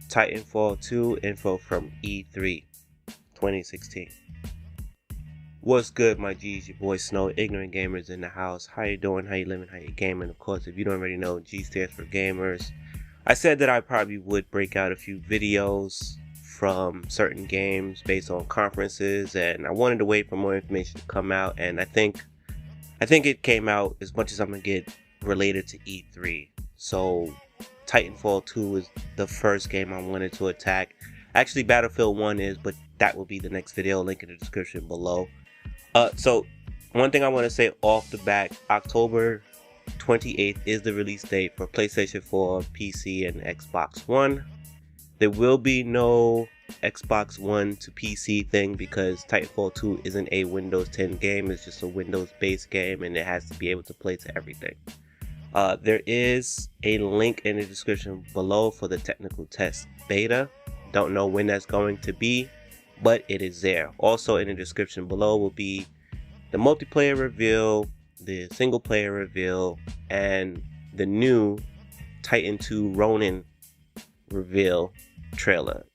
Titanfall 2 info from E3 2016. What's good, my G's? Your boy Snow, Ignorant Gamers in the house. How you doing? How you living? How you gaming? Of course, if you don't already know, G stands for Gamers. I said that I probably would break out a few videos from certain games based on conferences, and I wanted to wait for more information to come out, and I think it came out as much as I'm gonna get related to E3. So Titanfall 2 is the first game I wanted to attack. Actually, Battlefield 1 is, but that will be the next video, link in the description below. So one thing I want to say off the bat, October 28th is the release date for PlayStation 4, PC, and Xbox One. There will be no Xbox One to PC thing because Titanfall 2 isn't a Windows 10 game, it's just a Windows based game, and it has to be able to play to everything. There is a link in the description below for the technical test beta. Don't know when that's going to be, but it is there. Also in the description below will be the multiplayer reveal, the single player reveal, and the new Titan 2 Ronin reveal trailer.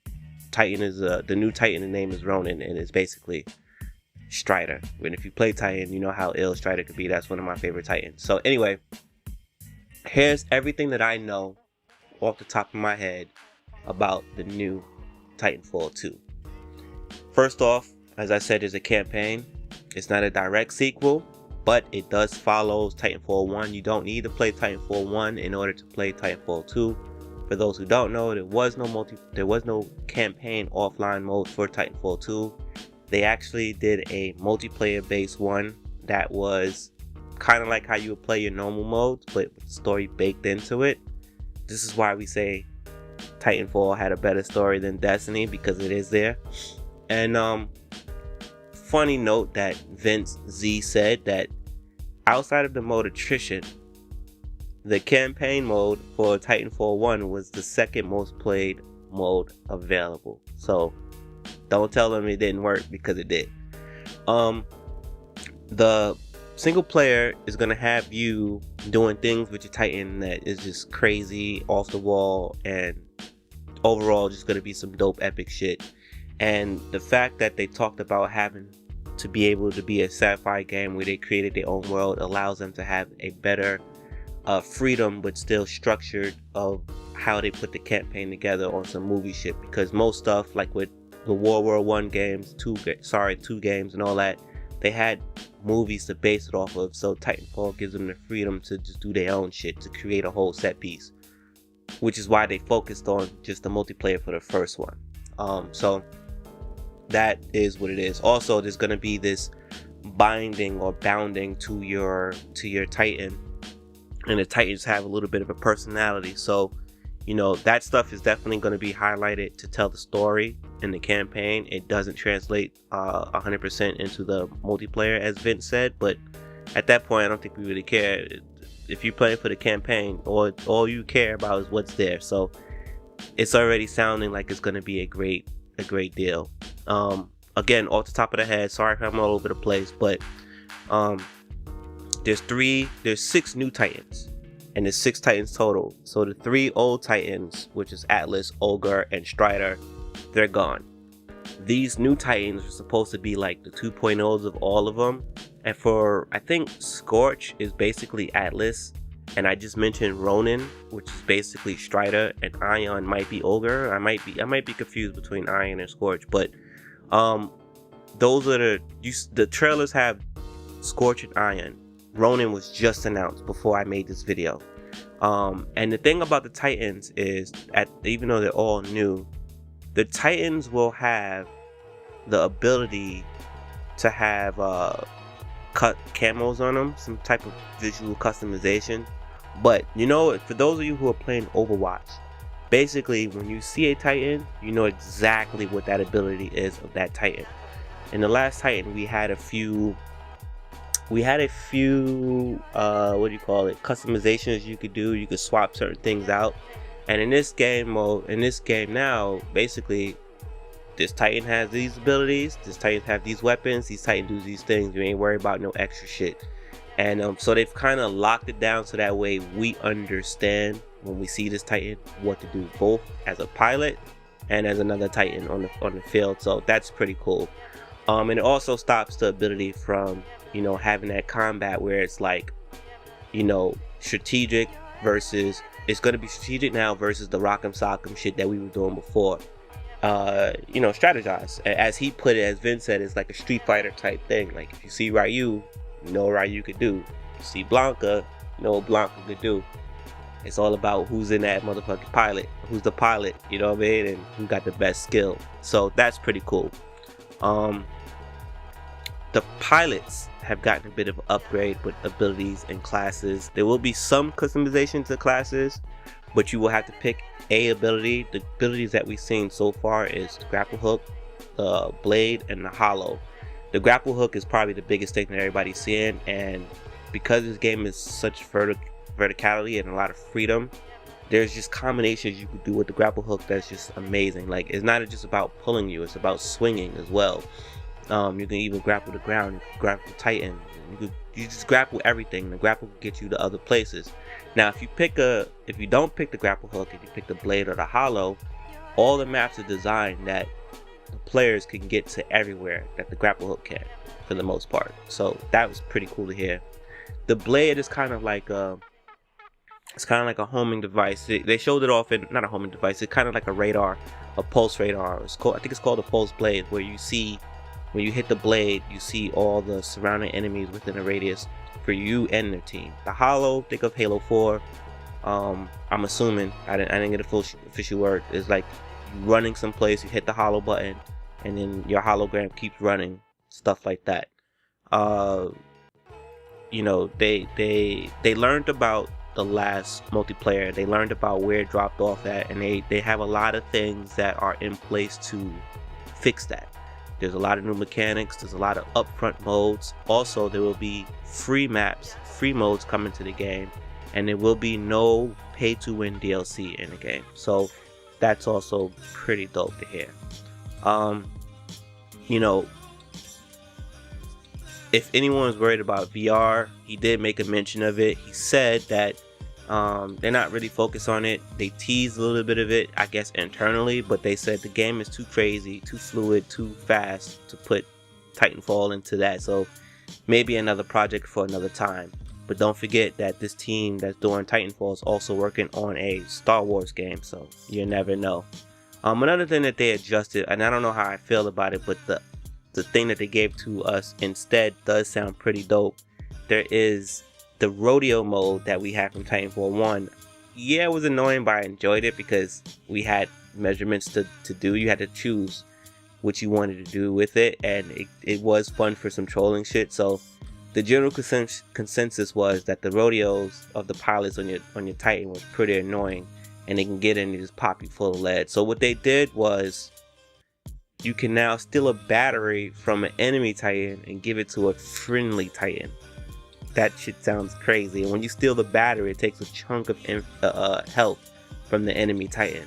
Titan is the new Titan. The name is Ronin, and it's basically Strider. And if you play Titan, you know how ill Strider could be. That's one of my favorite Titans. So anyway, here's everything that I know off the top of my head about the new Titanfall 2. First off, as I said, there's a campaign. It's not a direct sequel, but it does follow Titanfall 1. You don't need to play Titanfall 1 in order to play Titanfall 2. For those who don't know, there was no campaign offline mode for Titanfall 2. They actually did a multiplayer based one that was kind of like how you would play your normal modes, but with the story baked into it. This is why we say Titanfall had a better story than Destiny, because it is there. And funny note that Vince Z said that outside of the mode attrition, the campaign mode for Titanfall 1 was the second most played mode available. So don't tell them it didn't work, because it did. The single player is going to have you doing things with your Titan that is just crazy, off the wall, and overall just going to be some dope epic shit. And the fact that they talked about having to be able to be a sci-fi game where they created their own world allows them to have a better freedom, but still structured, of how they put the campaign together on some movie shit. Because most stuff, like with the World War 1 games, two games and all that, they had movies to base it off of. So Titanfall gives them the freedom to just do their own shit, to create a whole set piece, which is why they focused on just the multiplayer for the first one. So that is what it is. Also, there's going to be this binding or bounding to your Titan, and the Titans have a little bit of a personality. So, you know, that stuff is definitely going to be highlighted to tell the story in the campaign. It doesn't translate 100% into the multiplayer, as Vince said, but at that point, I don't think we really care. If you're playing for the campaign, all you care about is what's there. So it's already sounding like it's going to be a great deal. Again, off the top of the head, sorry if I'm all over the place, but there's 6 new Titans, and there's 6 Titans total. So the 3 old Titans, which is Atlas, Ogre, and Strider, they're gone. These new Titans are supposed to be like the 2.0s of all of them. And I think Scorch is basically Atlas, and I just mentioned Ronin, which is basically Strider, and Ion might be Ogre. I might be confused between Ion and Scorch, but those are the trailers have Scorch and Ion. Ronin was just announced before I made this video. And the thing about the Titans is, even though they're all new, the Titans will have the ability to have cut camos on them, some type of visual customization. But you know, for those of you who are playing Overwatch, basically when you see a Titan, you know exactly what that ability is of that Titan. In the last Titan, we had a few customizations you could do. You could swap certain things out, and in this game now, basically this Titan has these abilities, this Titan have these weapons, these Titan do these things. You ain't worried about no extra shit. And so they've kind of locked it down so that way we understand when we see this Titan what to do, both as a pilot and as another Titan on the field. So that's pretty cool. And it also stops the ability from, you know, having that combat where it's like, you know, strategic versus, it's going to be strategic now versus the rock'em sock'em shit that we were doing before. You know, strategize. As he put it, as Vince said, it's like a Street Fighter type thing. Like if you see Ryu, you know what Ryu could do. You see Blanca, you know what Blanca could do. It's all about who's in that motherfucking pilot, who's the pilot, you know what I mean, and who got the best skill. So that's pretty cool. The pilots have gotten a bit of an upgrade with abilities and classes. There will be some customization to classes, but you will have to pick a ability. The abilities that we've seen so far is the grapple hook, the blade, and the hollow. The grapple hook is probably the biggest thing that everybody's seeing, and because this game is such verticality and a lot of freedom, there's just combinations you could do with the grapple hook that's just amazing. Like, it's not just about pulling you, it's about swinging as well. You can even grapple the ground, you can grapple the Titan, you just grapple everything. The grapple will get you to other places. Now if you don't pick the grapple hook, if you pick the blade or the hollow, all the maps are designed that the players can get to everywhere that the grapple hook can, for the most part. So that was pretty cool to hear. The blade is kind of like a homing device. They showed it off in, not a homing device, it's kind of like a radar, a pulse radar. It's called, I think it's called a pulse blade, where you see, when you hit the blade, you see all the surrounding enemies within a radius for you and their team. The hollow, think of Halo 4. I'm assuming, I didn't get a full official word. It's like you running someplace, you hit the hollow button, and then your hologram keeps running, stuff like that. You know, they learned about the last multiplayer. They learned about where it dropped off at, and they have a lot of things that are in place to fix that. There's a lot of new mechanics, there's a lot of upfront modes. Also, there will be free maps, free modes coming to the game, and there will be no pay to win DLC in the game. So that's also pretty dope to hear. You know, if anyone's worried about VR, he did make a mention of it. He said that they're not really focused on it. They teased a little bit of it, I guess, internally, but they said the game is too crazy, too fluid, too fast to put Titanfall into that. So maybe another project for another time. But don't forget that this team that's doing Titanfall is also working on a Star Wars game, so you never know. Another thing that they adjusted, and I don't know how I feel about it, but the thing that they gave to us instead does sound pretty dope. There is the rodeo mode that we had from Titanfall 1. Yeah, it was annoying, but I enjoyed it because we had measurements to do. You had to choose what you wanted to do with it, and it was fun for some trolling shit. So the general consensus was that the rodeos of the pilots on your Titan was pretty annoying, and they can get in and just pop you full of lead. So what they did was, you can now steal a battery from an enemy Titan and give it to a friendly Titan. That shit sounds crazy. And when you steal the battery, it takes a chunk of health from the enemy Titan.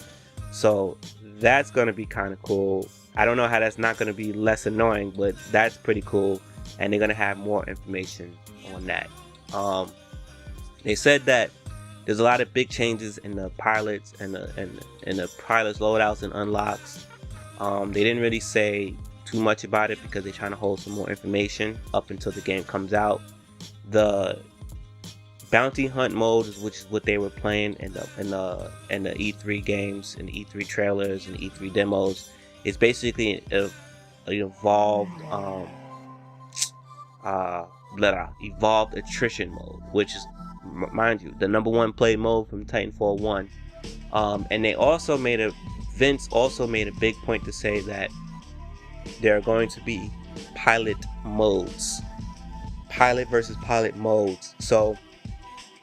So that's going to be kind of cool. I don't know how that's not going to be less annoying, but that's pretty cool. And they're going to have more information on that. They said that there's a lot of big changes in the pilots and the pilots loadouts and unlocks. They didn't really say too much about it because they're trying to hold some more information up until the game comes out. The bounty hunt mode, which is what they were playing in the E3 games and the E3 trailers and the E3 demos, is basically an evolved evolved attrition mode, which is, mind you, the #1 play mode from Titanfall 1. And they also Vince also made a big point to say that there are going to be pilot modes, pilot versus pilot modes. So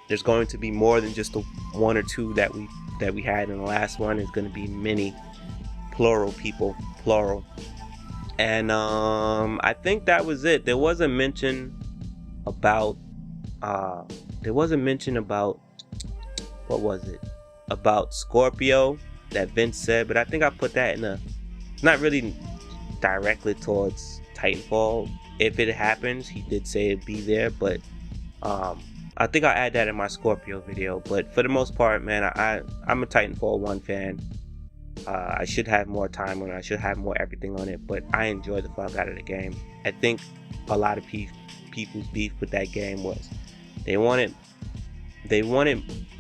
there's going to be more than just the one or two that we had in the last one. It's going to be many, plural people, plural. And I think that was it. There was a mention about what was it, about Scorpio that Vince said, but I think I put that in not really directly towards Titanfall. If it happens, he did say it'd be there, but I think I'll add that in my Scorpio video. But for the most part, man, I'm a Titanfall 1 fan. I should have more time on it. I should have more everything on it. But I enjoyed the fuck out of the game. I think a lot of people's beef with that game was they wanted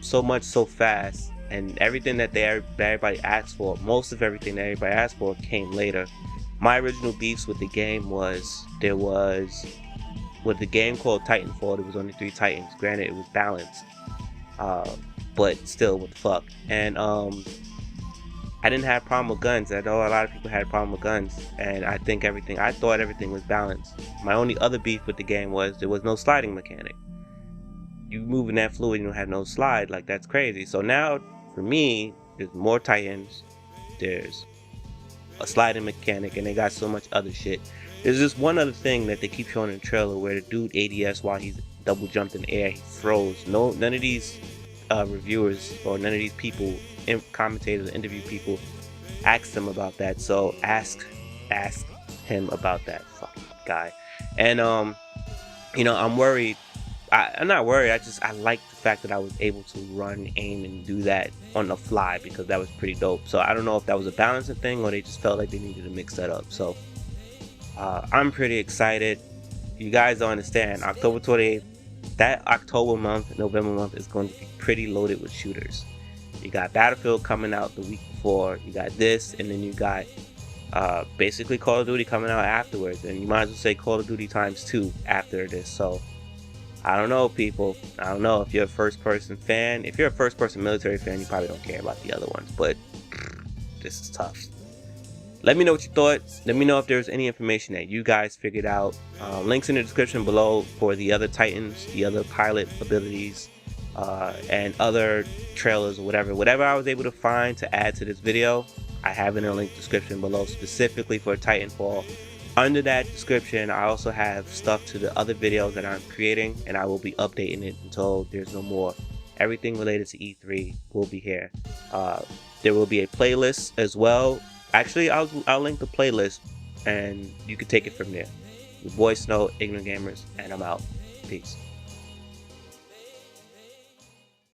so much so fast, and everything that everybody asked for, most of everything that everybody asked for came later. My original beefs with the game was with the game called Titanfall, there was only 3 Titans. Granted, it was balanced, but still, what the fuck. And I didn't have a problem with guns. I know a lot of people had a problem with guns, and I thought everything was balanced. My only other beef with the game was there was no sliding mechanic. You moving that fluid, you don't have no slide, like that's crazy. So now, for me, there's more Titans, there's a sliding mechanic, and they got so much other shit. There's just one other thing that they keep showing in the trailer where the dude ADS while he's double jumped in the air, he froze. None of these reviewers or none of these people, commentators, interview people, asked him about that. So ask him about that fucking guy. And you know, I'm worried. I'm not worried. I like the fact that I was able to run, aim, and do that on the fly, because that was pretty dope. So I don't know if that was a balancing thing or they just felt like they needed to mix that up. So I'm pretty excited. You guys don't understand. October 28th, that October month, November month is going to be pretty loaded with shooters. You got Battlefield coming out the week before. You got this, and then you got basically Call of Duty coming out afterwards. And you might as well say Call of Duty ×2 after this. So I don't know, people. I don't know if you're a first-person fan. If you're a first-person military fan, you probably don't care about the other ones. But this is tough. Let me know what you thought. Let me know if there's any information that you guys figured out. Links in the description below for the other Titans, the other pilot abilities, and other trailers or whatever. Whatever I was able to find to add to this video, I have in the link description below specifically for Titanfall. Under that description, I also have stuff to the other videos that I'm creating, and I will be updating it until there's no more. Everything related to E3 will be here. There will be a playlist as well. Actually, I'll link the playlist, and you can take it from there. Your boy Snow, Ignorant Gamers, and I'm out. Peace.